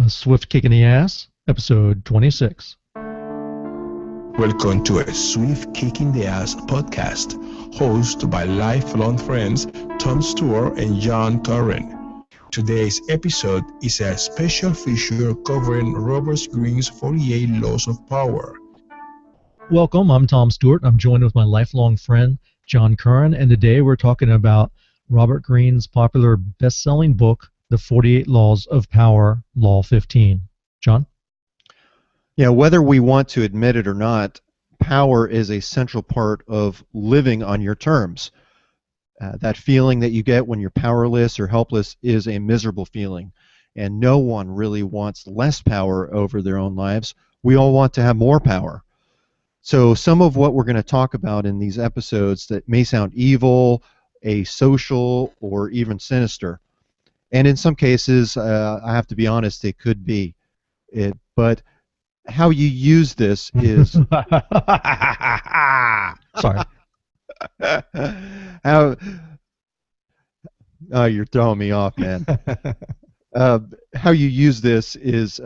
A Swift Kick in the Ass, episode 26. Welcome to a Swift Kick in the Ass podcast, hosted by lifelong friends Tom Stewart and John Curren. Today's episode is a special feature covering Robert Greene's 48 Laws of Power. Welcome, I'm Tom Stewart. I'm joined with my lifelong friend, John Curren, and today we're talking about Robert Greene's popular best-selling book, The 48 Laws of Power, Law 15. John? Yeah, whether we want to admit it or not, power is a central part of living on your terms. That feeling that you get when you're powerless or helpless is a miserable feeling, and no one really wants less power over their own lives. We all want to have more power. So some of what we're going to talk about in these episodes that may sound evil, asocial, or even sinister. And in some cases, I have to be honest, it could be. But how you use this is... Sorry. You're throwing me off, man. How you use this is,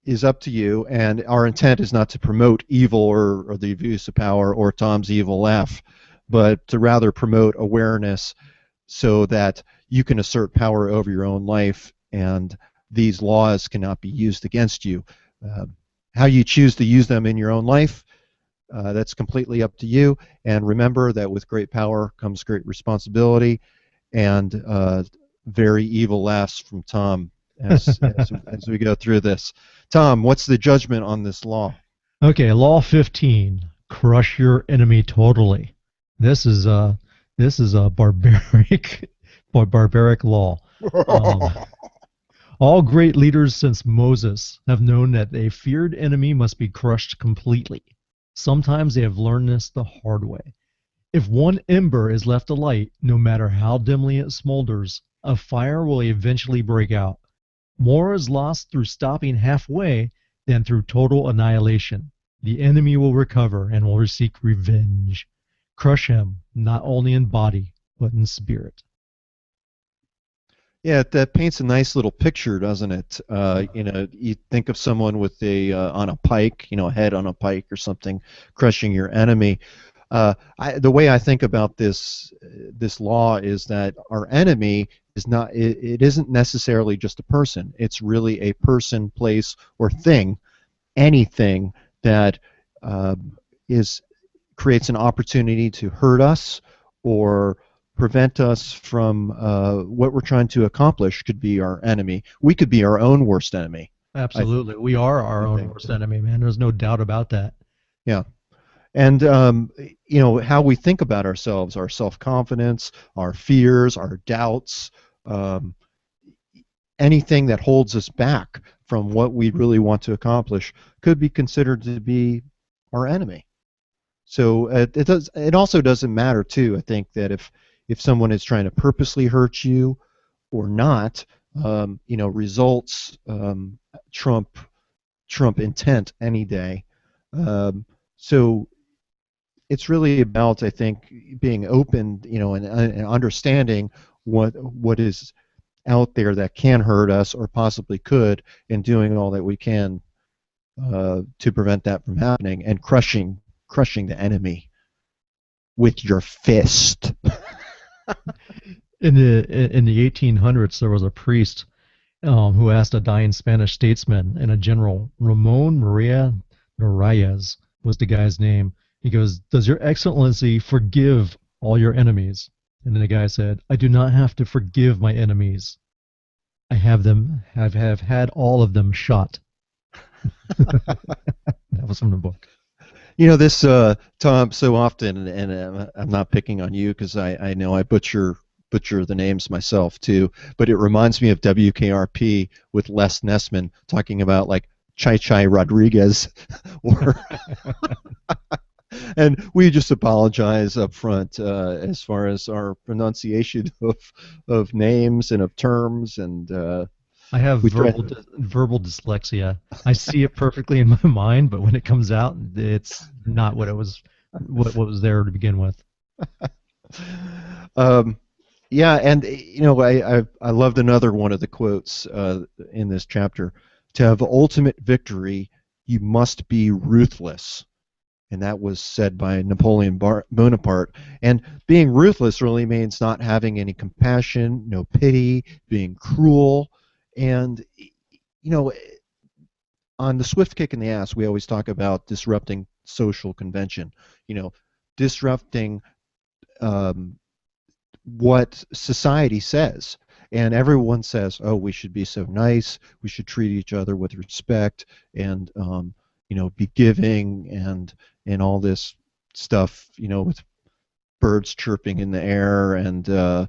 is up to you, and our intent is not to promote evil or the abuse of power or Tom's evil laugh, but to rather promote awareness so that you can assert power over your own life, and these laws cannot be used against you. How you choose to use them in your own life, that's completely up to you. And remember that with great power comes great responsibility, and very evil laughs from Tom as we go through this. Tom, what's the judgment on this law? Okay, Law 15, crush your enemy totally. This is a barbaric law. All great leaders since Moses have known that a feared enemy must be crushed completely. Sometimes they have learned this the hard way. If one ember is left alight, no matter how dimly it smolders, a fire will eventually break out. More is lost through stopping halfway than through total annihilation. The enemy will recover and will seek revenge. Crush him, not only in body, but in spirit. Yeah, that paints a nice little picture, doesn't it? You think of someone with on a pike, a head on a pike or something, crushing your enemy. The way I think about this law is that our enemy is not. It isn't necessarily just a person. It's really a person, place, or thing, anything that creates an opportunity to hurt us or prevent us from what we're trying to accomplish. Could be our enemy. We could be our own worst enemy. Absolutely. We are our own worst enemy, man. There's no doubt about that. Yeah. And, how we think about ourselves, our self-confidence, our fears, our doubts, anything that holds us back from what we really want to accomplish could be considered to be our enemy. So it also doesn't matter, too, I think, that if someone is trying to purposely hurt you or not, results trump intent any day. So it's really about, I think, being open, and understanding what is out there that can hurt us or possibly could, and doing all that we can to prevent that from happening, and crushing the enemy with your fist. In the 1800s, there was a priest who asked a dying Spanish statesman and a general, Ramon Maria Narvaez was the guy's name. He goes, "Does your excellency forgive all your enemies?" And then the guy said, "I do not have to forgive my enemies. I have had all of them shot." That was from the book. This, Tom, so often, and I'm not picking on you because I know I butcher the names myself too, but it reminds me of WKRP with Les Nessman talking about like Chai Rodriguez, and we just apologize up front as far as our pronunciation of names and of terms, and I have verbal dyslexia. I see it perfectly in my mind, but when it comes out, it's not what it was. What was there to begin with. Yeah, and I loved another one of the quotes in this chapter. To have ultimate victory, you must be ruthless, and that was said by Napoleon Bonaparte. And being ruthless really means not having any compassion, no pity, being cruel, and you know, on the swift kick in the ass, we always talk about disrupting social convention. You know, disrupting um, what society says. And everyone says, "Oh, we should be so nice. We should treat each other with respect, and be giving, and all this stuff. With birds chirping in the air, and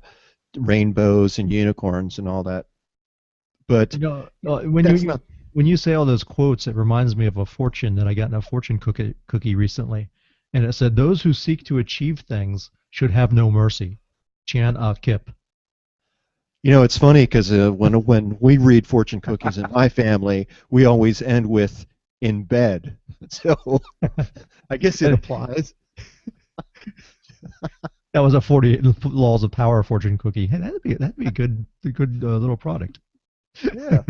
rainbows and unicorns and all that." But You know, when that's you not. when you say all those quotes, it reminds me of a fortune that I got in a fortune cookie recently, and it said, "Those who seek to achieve things should have no mercy." Chan Kip. It's funny because when we read fortune cookies in my family, we always end with "in bed." So I guess it applies. That was a 48 Laws of Power fortune cookie. Hey, that'd be a good little product. Yeah.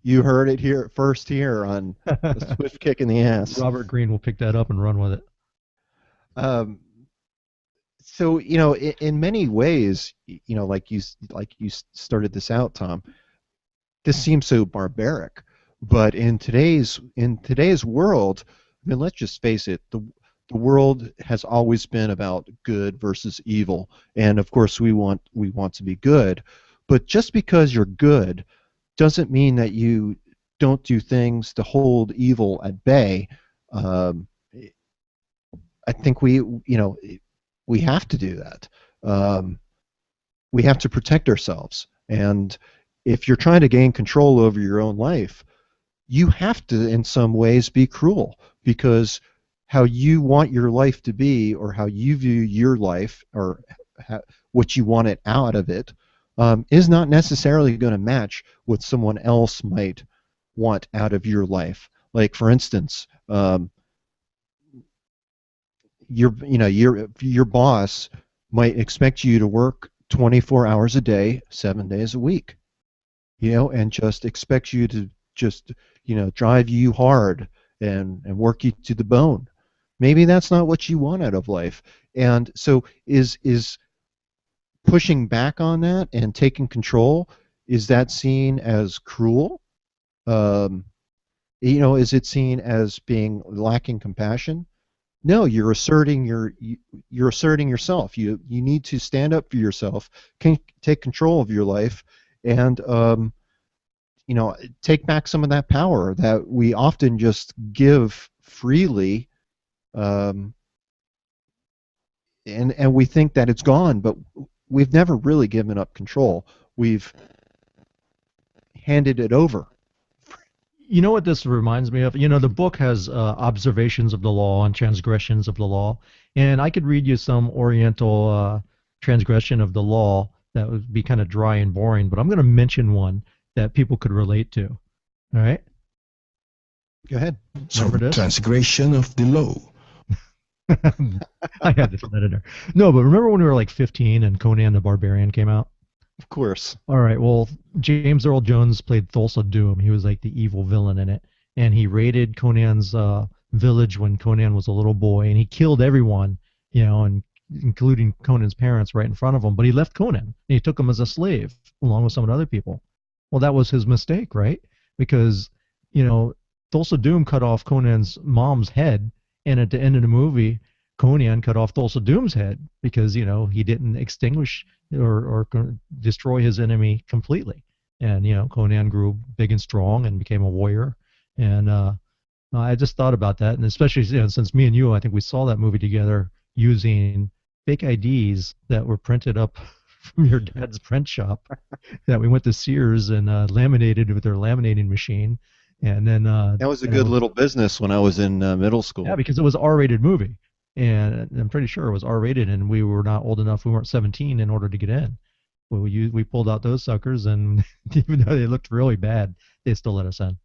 You heard it here first here on the Swift Kick in the Ass. Robert Greene will pick that up and run with it. Um, so in many ways, like you started this out, Tom. This seems so barbaric, but in today's world, I mean, let's just face it, the world has always been about good versus evil, and of course we want to be good, but just because you're good doesn't mean that you don't do things to hold evil at bay. Um, I think we have to do that. We have to protect ourselves, and if you're trying to gain control over your own life, you have to, in some ways, be cruel, because how you want your life to be, or how you view your life, or what you want it out of it, is not necessarily going to match what someone else might want out of your life. Like, for instance, your boss might expect you to work 24 hours a day, 7 days a week, and just expects you to just drive you hard and work you to the bone. Maybe that's not what you want out of life, and so is pushing back on that and taking control, is that seen as cruel? Um, is it seen as being lacking compassion? No, you're asserting you're asserting yourself. You need to stand up for yourself, can take control of your life, and take back some of that power that we often just give freely, um, and we think that it's gone, but we've never really given up control. We've handed it over. You know what this reminds me of? The book has observations of the law and transgressions of the law, and I could read you some Oriental transgression of the law that would be kind of dry and boring, but I'm going to mention one that people could relate to. All right? Go ahead. So, transgression of the law. I had to throw that in there. No, but remember when we were like 15 and Conan the Barbarian came out? Of course. All right. Well, James Earl Jones played Thulsa Doom. He was like the evil villain in it, and he raided Conan's village when Conan was a little boy, and he killed everyone, and including Conan's parents right in front of him. But he left Conan, and he took him as a slave along with some other people. Well, that was his mistake, right? Because Thulsa Doom cut off Conan's mom's head, and at the end of the movie, Conan cut off Thulsa Doom's head because he didn't extinguish or destroy his enemy completely. And Conan grew big and strong and became a warrior. And I just thought about that, and especially since me and you, I think we saw that movie together using fake IDs that were printed up from your dad's print shop that we went to Sears and laminated with their laminating machine. And then that was a good little business when I was in middle school. Yeah, because it was an R-rated movie, and I'm pretty sure it was R-rated, and we were not old enough. We weren't 17 in order to get in. Well, we pulled out those suckers, and even though they looked really bad, they still let us in.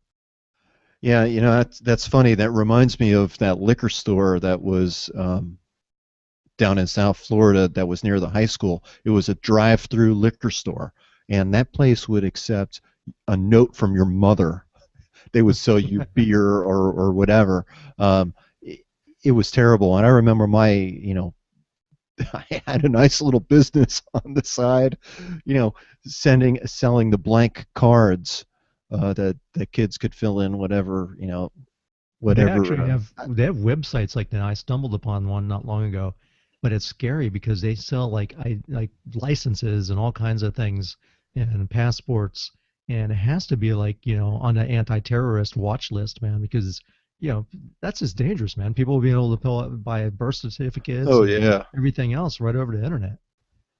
Yeah, that's funny. That reminds me of that liquor store that was down in South Florida that was near the high school. It was a drive-through liquor store, and that place would accept a note from your mother. They would sell you beer or whatever. It was terrible, and I remember I had a nice little business on the side, selling the blank cards that the kids could fill in whatever, They whatever. actually have websites like that. I stumbled upon one not long ago, but it's scary because they sell like licenses and all kinds of things and passports, and it has to be on an anti-terrorist watch list, man, because that's just dangerous, man. People will be able to buy birth certificates Oh and yeah. everything else right over the internet.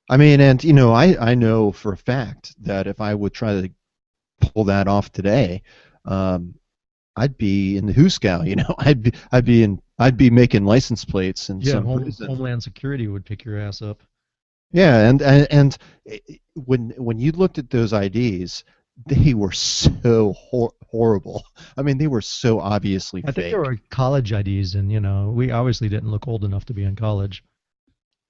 I mean, and I know for a fact that if I would try to pull that off today, I'd be in the Hooskow. I'd be making license plates in Yeah, some prison. Homeland Security would pick your ass up. Yeah, and when you looked at those IDs, they were so horrible. I mean, they were so obviously I think fake. there were college IDs, and we obviously didn't look old enough to be in college.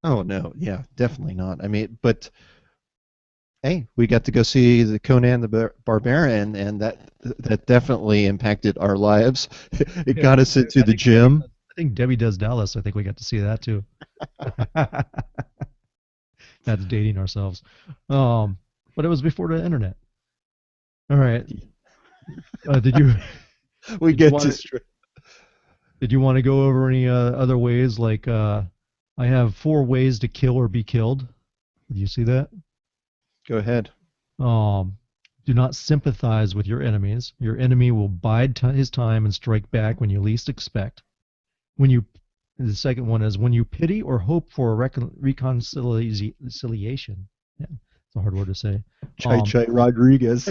Oh no, yeah, definitely not. I mean, but hey, we got to go see the Conan the Barbarian, and that definitely impacted our lives. It Yeah, got us into the gym. I think Debbie Does Dallas. I think we got to see that too. That's dating ourselves. But it was before the internet. All right. Did you We did you get want to. did you want to go over any other ways? Like I have 4 ways to kill or be killed. Did you see that? Go ahead. Do not sympathize with your enemies. Your enemy will bide his time and strike back when you least expect. The second one is when you pity or hope for a reconciliation. Yeah, it's a hard word to say. Chai Rodriguez.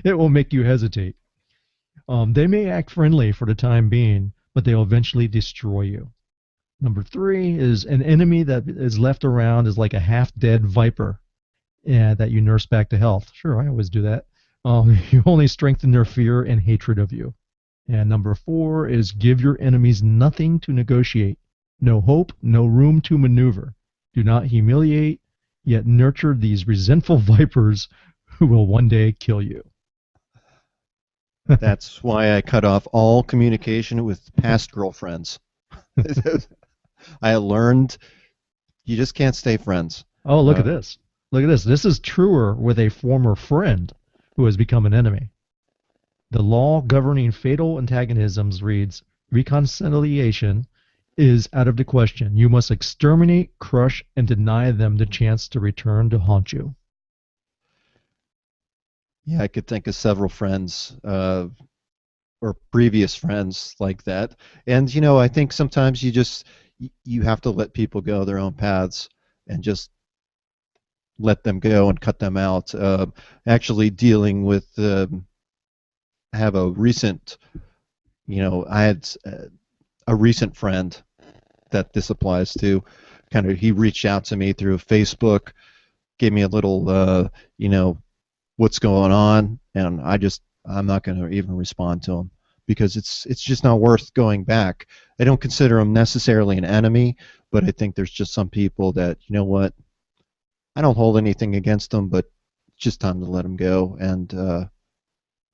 It will make you hesitate. They may act friendly for the time being, but they'll eventually destroy you. Number 3 is an enemy that is left around is like a half-dead viper that you nurse back to health. Sure, I always do that. You only strengthen their fear and hatred of you. And number 4 is give your enemies nothing to negotiate. No hope, no room to maneuver. Do not humiliate, yet nurture these resentful vipers who will one day kill you. That's why I cut off all communication with past girlfriends. I learned you just can't stay friends. Oh, look at this. Look at this. This is truer with a former friend who has become an enemy. The law governing fatal antagonisms reads, reconciliation is out of the question. You must exterminate, crush, and deny them the chance to return to haunt you. Yeah, I could think of several friends or previous friends like that. And I think sometimes you have to let people go their own paths and just let them go and cut them out. Actually dealing with have a recent, I had a recent friend that this applies to. Kind of, he reached out to me through Facebook, gave me a little, what's going on, and I'm not going to even respond to him because it's just not worth going back. I don't consider him necessarily an enemy, but I think there's just some people that, what, I don't hold anything against them, but it's just time to let them go, and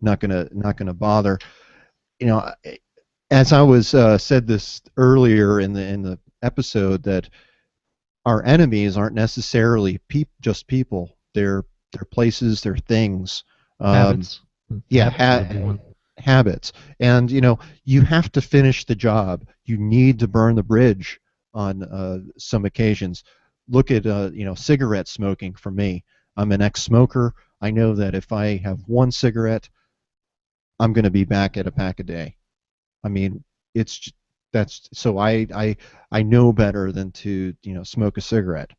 not gonna bother. As I was said this earlier in the episode, that our enemies aren't necessarily just people. They're places, they're things. Habits. Yeah, Habits. And you have to finish the job. You need to burn the bridge on some occasions. Look at cigarette smoking for me. I'm an ex-smoker. I know that if I have one cigarette, I'm going to be back at a pack a day. I mean, that's so I know better than to smoke a cigarette.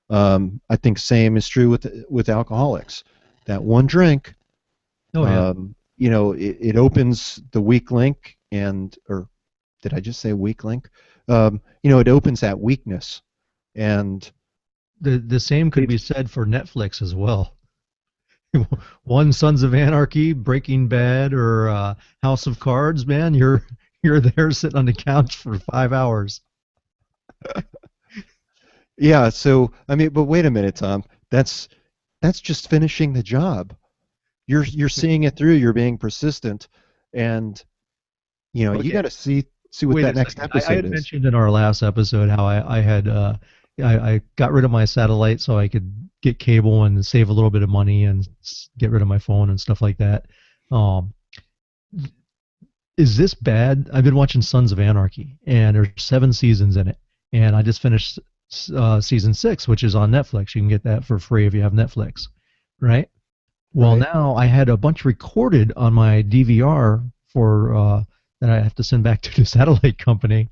I think same is true with alcoholics. That one drink, Oh yeah. It opens the weak link, or did I just say weak link? It opens that weakness, and The same could be said for Netflix as well. One Sons of Anarchy, Breaking Bad, or House of Cards, man, you're there sitting on the couch for 5 hours. Yeah. So I mean, but wait a minute, Tom. That's just finishing the job. You're seeing it through. You're being persistent, and you Okay. got to see what Wait that a next second. I episode had is. mentioned in our last episode how I had I got rid of my satellite so I could get cable and save a little bit of money and get rid of my phone and stuff like that. Um, is this bad? I've been watching Sons of Anarchy, and there's 7 seasons in it, and I just finished season 6, which is on Netflix. You can get that for free if you have Netflix, right? Well, Right. now I had a bunch recorded on my DVR for that I have to send back to the satellite company,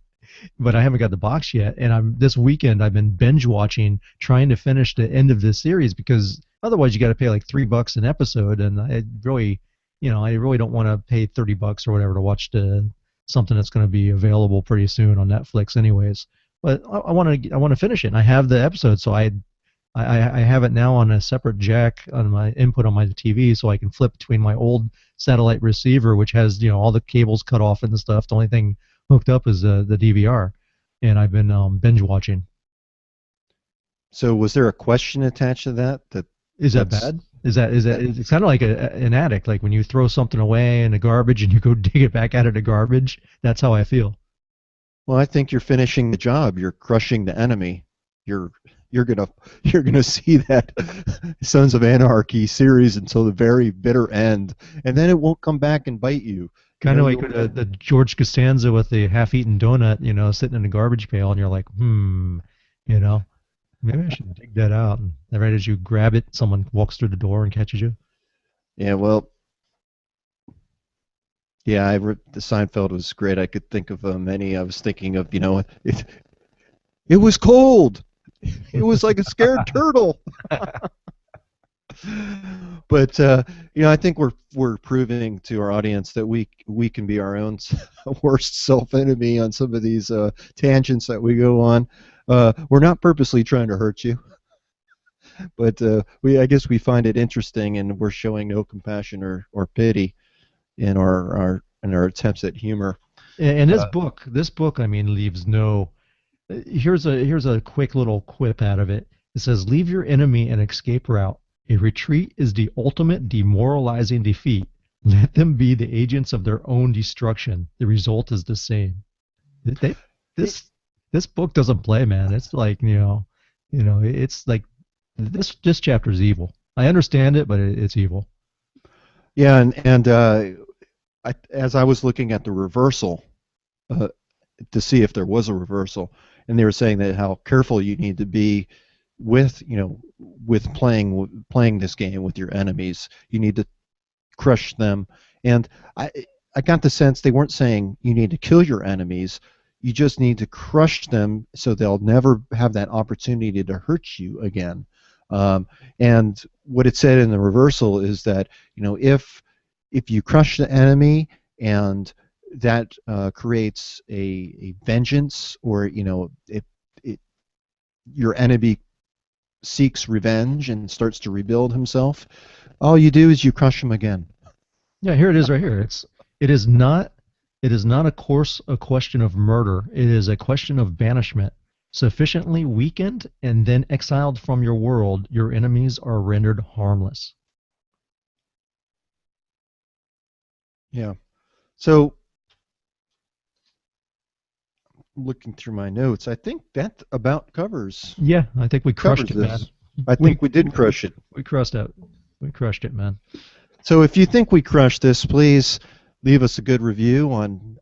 but I haven't got the box yet. And I'm this weekend I've been binge watching, trying to finish the end of this series because otherwise you got to pay like $3 an episode, and I really, I really don't want to pay $30 or whatever to watch something that's going to be available pretty soon on Netflix, anyways. But I want to finish it, and I have the episode, so I have it now on a separate jack on my input on my TV, so I can flip between my old satellite receiver, which has all the cables cut off and stuff. The only thing hooked up is the DVR, and I've been binge watching. So was there a question attached to that? Is that That's bad? Is that it's kind of like an addict, like when you throw something away in the garbage and you go dig it back out of the garbage. That's how I feel. well, I think you're finishing the job. You're crushing the enemy. You're you're gonna you're gonna see that Sons of Anarchy series until the very bitter end, and then it won't come back and bite you. Kind of like You'll the George Costanza with the half-eaten donut, sitting in the garbage pail, and you're like, you know, maybe I should dig that out. And right as you grab it, someone walks through the door and catches you. Yeah, well, yeah, the Seinfeld was great. I could think of many. I was thinking of, it was cold. It was like a scared turtle. But I think we're proving to our audience that we can be our own worst self enemy on some of these tangents that we go on. We're not purposely trying to hurt you, but I guess we find it interesting, and we're showing no compassion or pity in our attempts at humor. And this book, I mean, leaves no. Here's a quick little quip out of it. It says, "Leave your enemy an escape route. A retreat is the ultimate demoralizing defeat. Let them be the agents of their own destruction. The result is the same." They, this book doesn't play, man. It's like it's like this chapter is evil. I understand it, but it's evil. Yeah, and as I was looking at the reversal uh, to see if there was a reversal, and they were saying that how careful you need to be with with playing this game with your enemies. You need to crush them, and I got the sense they weren't saying you need to kill your enemies. You just need to crush them so they'll never have that opportunity to hurt you again. And what it said in the reversal is that if you crush the enemy and that creates a vengeance, or if your enemy seeks revenge and starts to rebuild himself, all you do is you crush him again. Yeah, here it is right here. It is not a question of murder. It is a question of banishment. Sufficiently weakened and then exiled from your world, your enemies are rendered harmless. Yeah. So, looking through my notes, I think that about covers Yeah, I think we crushed it, man. this. I think we did crush it. We crushed it. We crushed it, man. So if you think we crushed this, please leave us a good review on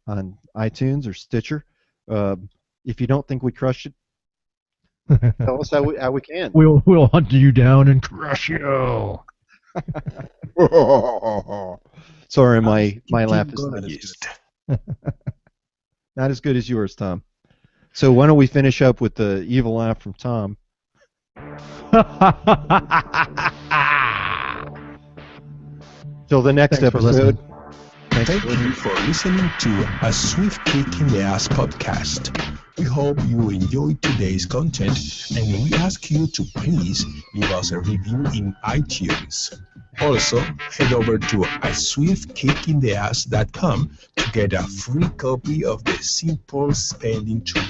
iTunes or Stitcher. If you don't think we crushed it, tell us how we can. We'll hunt you down and crush you. Sorry, my laugh is not as good. Not as good as yours, Tom. So why don't we finish up with the evil laugh from Tom? Till the next Thanks for episode. Thank you for listening to A Swift Kick in the Ass podcast. We hope you enjoyed today's content, and we ask you to please leave us a review in iTunes. Also, head over to aswiftkickintheass.com to get a free copy of the Simple Spending Tool.